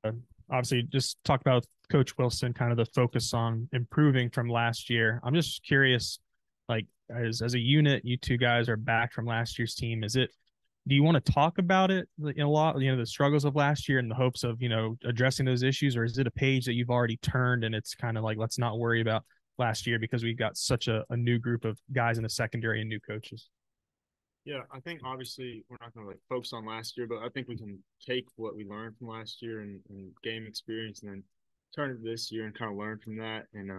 Uh, Obviously, just talk about Coach Wilson, kind of the focus on improving from last year. I'm just curious, like as a unit, you two guys are back from last year's team. Is it? Do you want to talk about it in a lot? The struggles of last year in the hopes of addressing those issues, or is it a page that you've already turned and it's kind of like let's not worry about last year because we've got such a new group of guys in the secondary and new coaches. Yeah, I think obviously we're not going to like focus on last year, but I think we can take what we learned from last year and game experience, and then turn it this year and kind of learn from that. And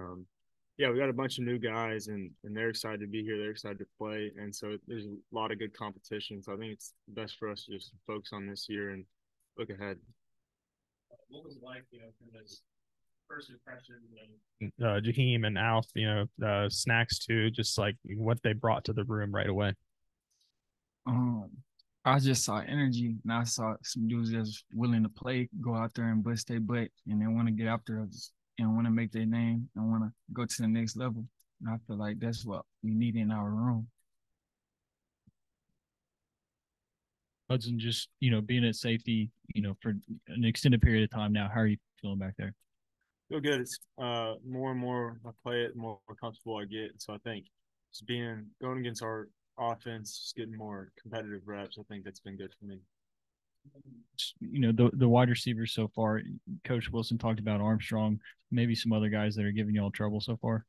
yeah, we got a bunch of new guys, and they're excited to be here. They're excited to play, and so there's a lot of good competition. So I think it's best for us to just focus on this year and look ahead. What was it like, from this first impression? Jaheim and Alf, snacks too, just like what they brought to the room right away. Um, I just saw energy, and I saw some dudes that's willing to play, go out there and bust their butt, and they want to get after us and want to make their name and want to go to the next level. And I feel like that's what we need in our room. Hudson, just being at safety, for an extended period of time now. How are you feeling back there? Feel good. It's more and more I play it, more comfortable I get. So I think just being going against our offense, just getting more competitive reps, I think that's been good for me. The wide receivers so far. Coach Wilson talked about Armstrong, maybe some other guys that are giving y'all trouble so far.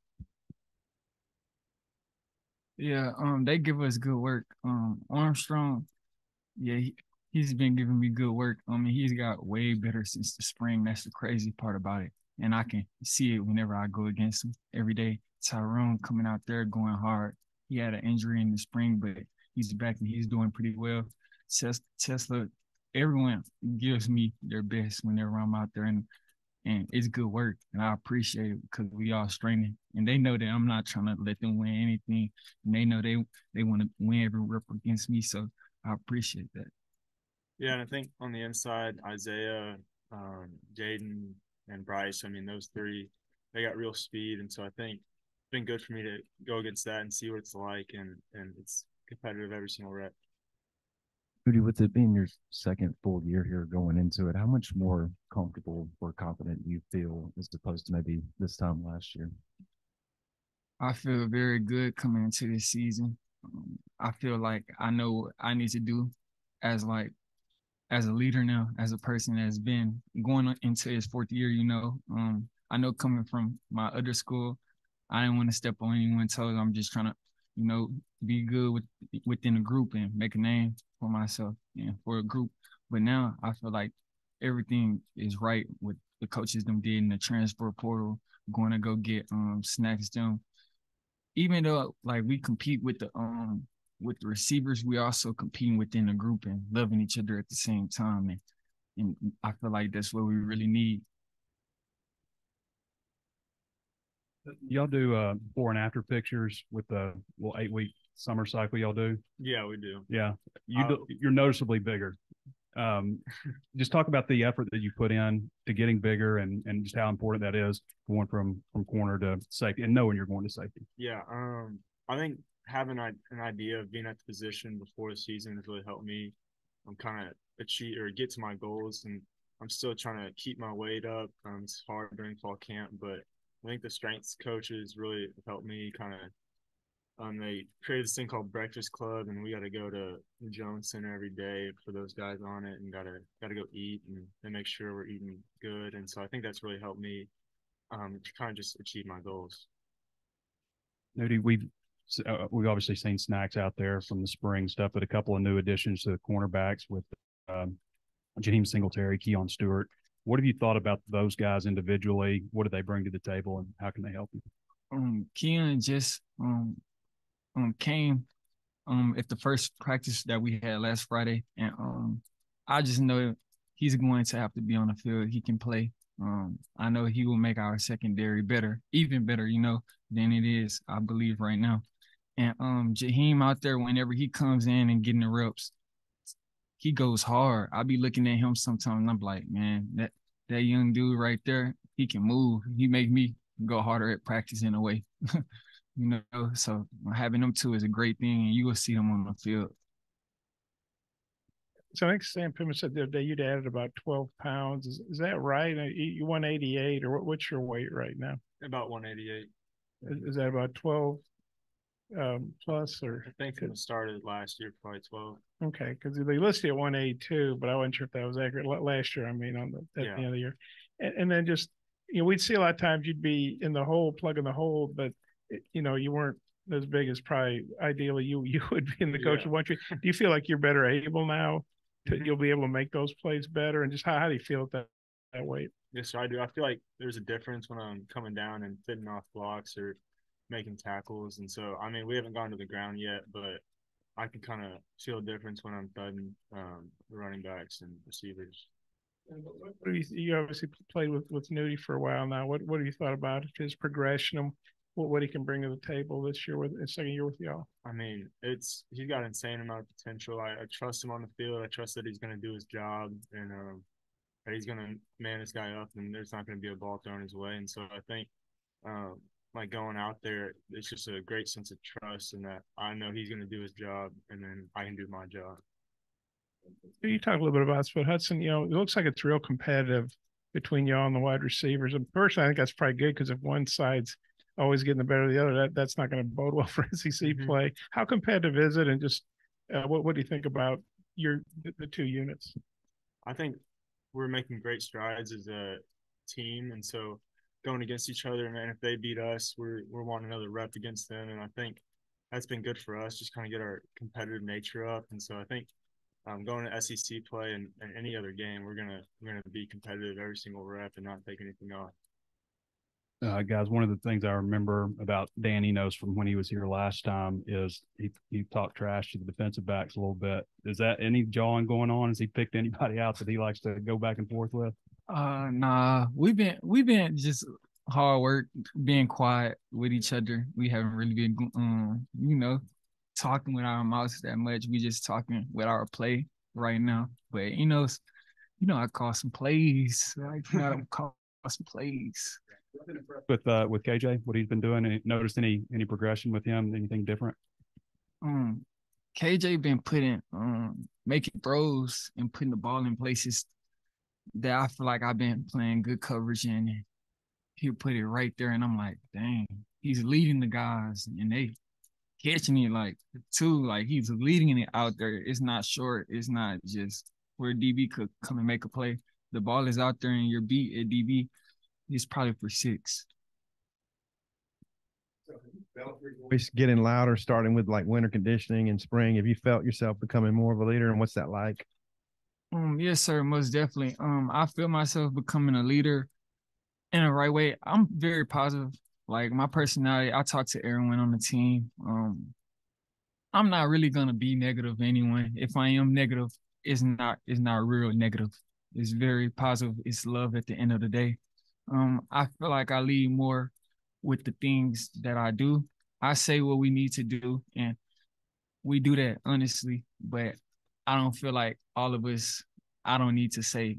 Yeah, they give us good work. Armstrong, yeah, he's been giving me good work. I mean, he's got way better since the spring. That's the crazy part about it. And I can see it whenever I go against him every day. Tyrone coming out there going hard. He had an injury in the spring, but he's back and he's doing pretty well. Tesla, everyone gives me their best whenever I'm out there, and it's good work, and I appreciate it because we all straining, and they know that I'm not trying to let them win anything, and they know they want to win every rep against me, so I appreciate that. Yeah, and I think on the inside, Isaiah, Jaden, and Bryce. I mean, those three, they got real speed, and so I think it's been good for me to go against that and see what it's like, and it's competitive every single rep. Rudy, with it being your second full year here going into it, how much more comfortable or confident you feel as opposed to maybe this time last year? I feel very good coming into this season. I feel like I know what I need to do as as a leader now, as a person that's been going into his fourth year. I know coming from my other school, I didn't want to step on anyone's toes. I'm just trying to, be good within the group and make a name for myself and for a group. But now I feel like everything is right with the coaches them did in the transfer portal, going to go get snacks them. Even though like we compete with the receivers, we also competing within the group and loving each other at the same time. And I feel like that's what we really need. Y'all do before and after pictures with the 8-week summer cycle y'all do? Yeah, we do. Yeah. You're noticeably bigger. Just talk about the effort that you put in to getting bigger and just how important that is going from corner to safety and knowing you're going to safety. Yeah. I think having an idea of being at the position before the season has really helped me. I'm kind of achieve or get to my goals, and I'm still trying to keep my weight up. It's hard during fall camp, but I think the strengths coaches really helped me kind of. They created this thing called Breakfast Club, and we got to go to the Jones Center every day for those guys on it, and gotta go eat, and they make sure we're eating good. And so I think that's really helped me to kind of just achieve my goals. Nudie, we've obviously seen snacks out there from the spring stuff, but a couple of new additions to the cornerbacks with Jaheim Singletary, Keon Stewart. What have you thought about those guys individually? What do they bring to the table, and how can they help you? Keon just came at the first practice that we had last Friday, and I just know he's going to have to be on the field. He can play. I know he will make our secondary better, even better, than it is, I believe, right now. And Jaheim out there, whenever he comes in and getting the reps, he goes hard. I be looking at him sometimes, and I'm like, man, that young dude right there, he can move. He make me go harder at practice in a way. So having them two is a great thing, and you will see them on the field. So I think Sam Pittman said the other day you'd added about 12 pounds. Is that right? You 188, or what's your weight right now? About 188. Is that about 12 plus, or? I think it started last year, probably 12. Okay, because they listed at 182, but I wasn't sure if that was accurate. Last year, I mean, at the end of the year, and then just we'd see a lot of times you'd be in the hole, plugging the hole, but you weren't as big as probably ideally you would be in the coach one tree. Do you feel like you're better able now you'll be able to make those plays better, and just how do you feel at that weight? Yes, sir, I do. I feel like there's a difference when I'm coming down and fitting off blocks or making tackles, and so I mean we haven't gone to the ground yet, but I can kind of feel a difference when I'm thudding the running backs and receivers. What do you obviously played with Nudie for a while now. What have you thought about his progression and what he can bring to the table this year with his second year with y'all? I mean, he's got an insane amount of potential. I trust him on the field. I trust that he's going to do his job and that he's going to man this guy up, and there's not going to be a ball thrown his way. And so I think like going out there, it's just a great sense of trust, and that I know he's going to do his job, and then I can do my job. You talk a little bit about Spud Hudson. It looks like it's real competitive between y'all and the wide receivers. And personally, I think that's probably good, because if one side's always getting the better of the other, that's not going to bode well for SEC play. How competitive is it? And just what do you think about the two units? I think we're making great strides as a team, and so going against each other, man, if they beat us, we're wanting another rep against them, and I think that's been good for us, just kind of get our competitive nature up. And so I think going to SEC play and any other game, we're gonna be competitive every single rep and not take anything off. Guys, one of the things I remember about Dan Enos from when he was here last time is he talked trash to the defensive backs a little bit. Is that any jawing going on? Has he picked anybody out that he likes to go back and forth with? Nah, we've been just hard work, being quiet with each other. We haven't really been, talking with our mouths that much. We just talking with our play right now. But I call some plays. Like, I call some plays. With KJ, what he's been doing, noticed any progression with him? Anything different? KJ been making throws and putting the ball in places that I feel like I've been playing good coverage in. And he'll put it right there, and I'm like, dang, he's leading the guys, and they catching it like he's leading it out there. It's not short. It's not just where DB could come and make a play. The ball is out there, and your beat at DB is probably for 6. Voice getting louder, starting with like winter conditioning and spring. Have you felt yourself becoming more of a leader, and what's that like? Yes, sir, most definitely. I feel myself becoming a leader in the right way. I'm very positive. Like, my personality, I talk to everyone on the team. I'm not really gonna be negative anyway. If I am negative, it's not real negative. It's very positive. It's love at the end of the day. I feel like I lead more with the things that I do. I say what we need to do, and we do that honestly, but I don't feel like all of us, I don't need to say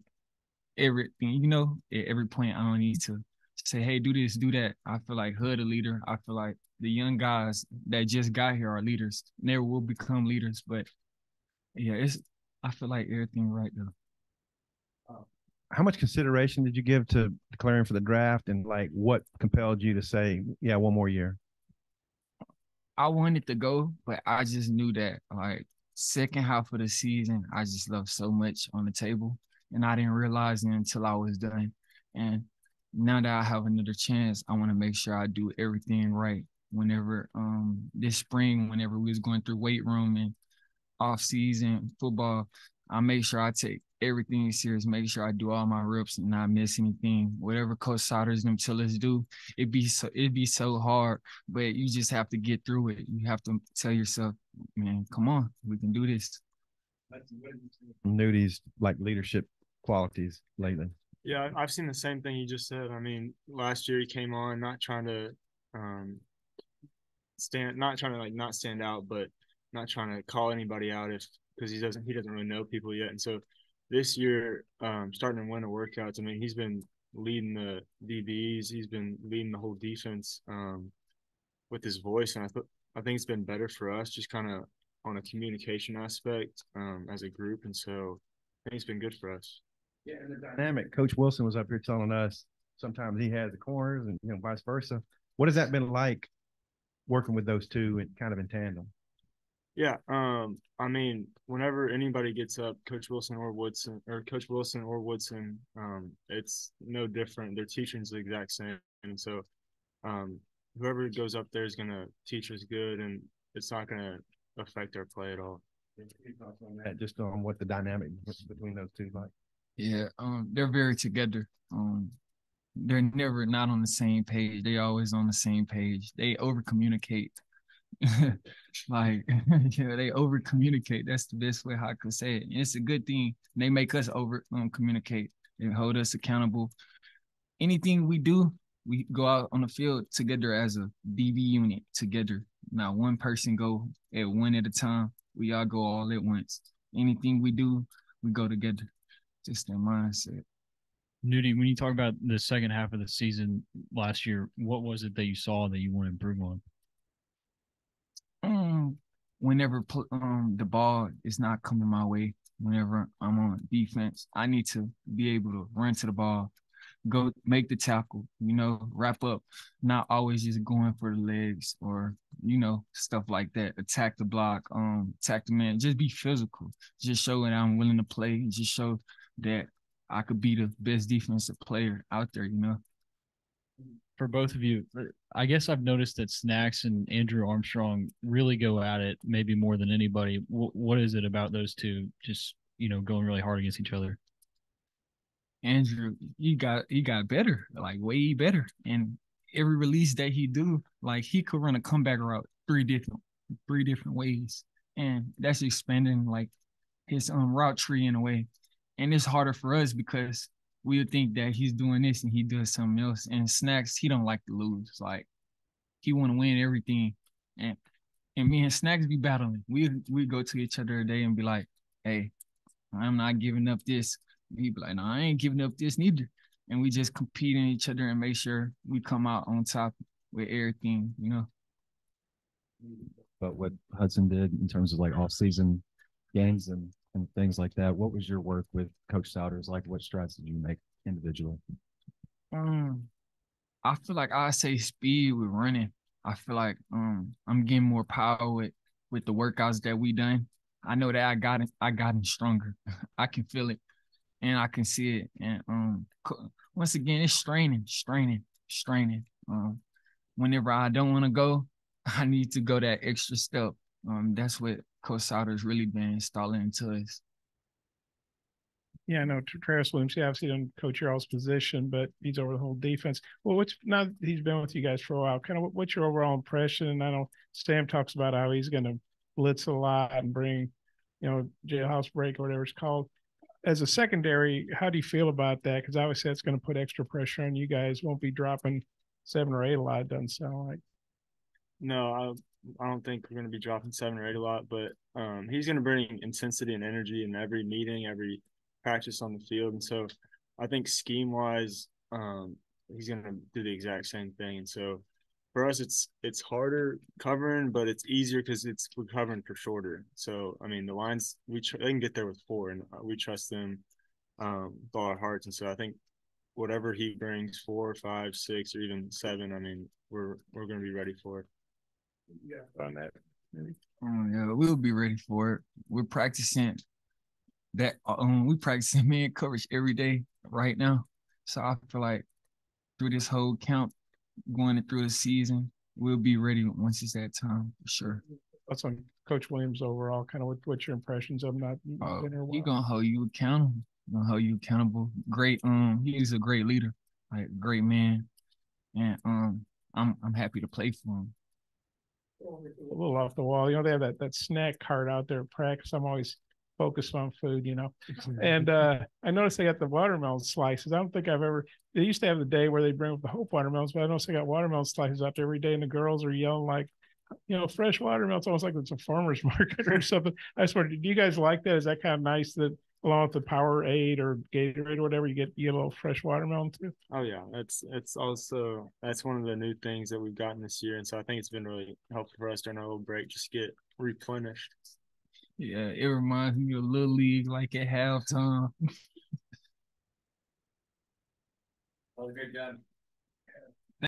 everything, at every point I don't need to say, hey, do this, do that. I feel like Hood a leader. I feel like the young guys that just got here are leaders. Never will become leaders, but yeah, I feel like everything right though. How much consideration did you give to declaring for the draft, and like what compelled you to say, yeah, one more year? I wanted to go, but I just knew that like second half of the season, I just left so much on the table, and I didn't realize it until I was done. And now that I have another chance, I want to make sure I do everything right. Whenever this spring, whenever we was going through weight room and off season football, I make sure I take everything serious, make sure I do all my reps and not miss anything. Whatever Coach Souders them tell us do, it'd be so hard, but you just have to get through it. You have to tell yourself, man, come on, we can do this. Nudie's like leadership qualities lately. Yeah, I've seen the same thing you just said. I mean, last year he came on not trying to not stand out, but not trying to call anybody out because he doesn't really know people yet. And so this year, starting to win the workouts, I mean, he's been leading the DBs, he's been leading the whole defense with his voice, and I think it's been better for us, just kind of on a communication aspect as a group, and so I think it's been good for us. Yeah, and the dynamic. Coach Wilson was up here telling us sometimes he has the corners and vice versa. What has that been like working with those two and kind of in tandem? Yeah, I mean, whenever anybody gets up, Coach Wilson or Woodson, it's no different. Their teaching's the exact same, and so whoever goes up there is gonna teach us good, and it's not gonna affect our play at all. Just on what the dynamic between those two like. Yeah, they're very together. They're never not on the same page. They always on the same page. They over communicate. Like they over communicate. That's the best way how I could say it. And it's a good thing. They make us over communicate. They hold us accountable. Anything we do, we go out on the field together as a DB unit together. Not one person go at one at a time. We all go all at once. Anything we do, we go together. Just that mindset. Nudie, when you talk about the second half of the season last year, what was it that you saw that you want to improve on? Whenever the ball is not coming my way, whenever I'm on defense, I need to be able to run to the ball, go make the tackle, wrap up, not always just going for the legs or, stuff like that. Attack the block, attack the man, just be physical. Just show that I'm willing to play. Just show that I could be the best defensive player out there, For both of you, I guess I've noticed that Snacks and Andrew Armstrong really go at it maybe more than anybody. What is it about those two just, going really hard against each other? Andrew, he got better, like way better. And every release that he do, like he could run a comeback route three different ways. And that's expanding like his route tree in a way. And it's harder for us because we would think that he's doing this and he does something else. And Snacks, he don't like to lose. Like he want to win everything. And me and Snacks be battling. We go to each other a day and be like, hey, I'm not giving up this. He be like, no, I ain't giving up this neither. And we just compete in each other and make sure we come out on top with everything, But what Hudson did in terms of like off-season games and things like that, what was your work with Coach Souders like? What strides did you make individually? I feel like I say speed with running. I feel like I'm getting more power with the workouts that we done. I know that I gotten stronger. I can feel it and I can see it. And once again, it's straining. Whenever I don't want to go, I need to go that extra step. That's what Coach Souders really been installing into us. Yeah, I know Travis Williams, he obviously doesn't coach your all's position, but he's over the whole defense. Well, now that he's been with you guys for a while, kind of what's your overall impression? And I know Sam talks about how he's going to blitz a lot and bring, jailhouse break or whatever it's called. As a secondary, how do you feel about that? Because obviously that's going to put extra pressure on you guys. Won't be dropping 7 or 8 a lot, it doesn't sound like. No, I don't think we're going to be dropping 7 or 8 a lot, but he's going to bring intensity and energy in every meeting, every practice on the field. And so I think scheme-wise, he's going to do the exact same thing. And so for us, it's harder covering, but it's easier because we're covering for shorter. So, I mean, the lines, they can get there with 4, and we trust them with all our hearts. And so I think whatever he brings, 4, 5, 6, or even 7, I mean, we're going to be ready for it. Yeah, on that. Maybe. Yeah, we'll be ready for it. We're practicing that. We practicing man coverage every day right now. So I feel like through this whole camp, going through the season, we'll be ready once it's that time for sure. What's on Coach Williams overall? Kind of what's your impressions of him not been here a while? He gonna hold you accountable. Great. He's a great leader, like great man, and I'm happy to play for him. A little off the wall, they have that snack cart out there at practice. I'm always focused on food, And I noticed they got the watermelon slices. I don't think they used to have the day where they bring up the Hope watermelons, but I noticed they got watermelon slices out there every day, and the girls are yelling like, fresh watermelon. It's almost like it's a farmer's market or something. I just wondered, do you guys like that? Is that kind of nice that along with the Powerade or Gatorade or whatever, you get a little fresh watermelon too. Oh yeah, it's also that's one of the new things that we've gotten this year, and so I think it's been really helpful for us during our little break, just get replenished. Yeah, it reminds me of Little League, like at halftime. Well, good job.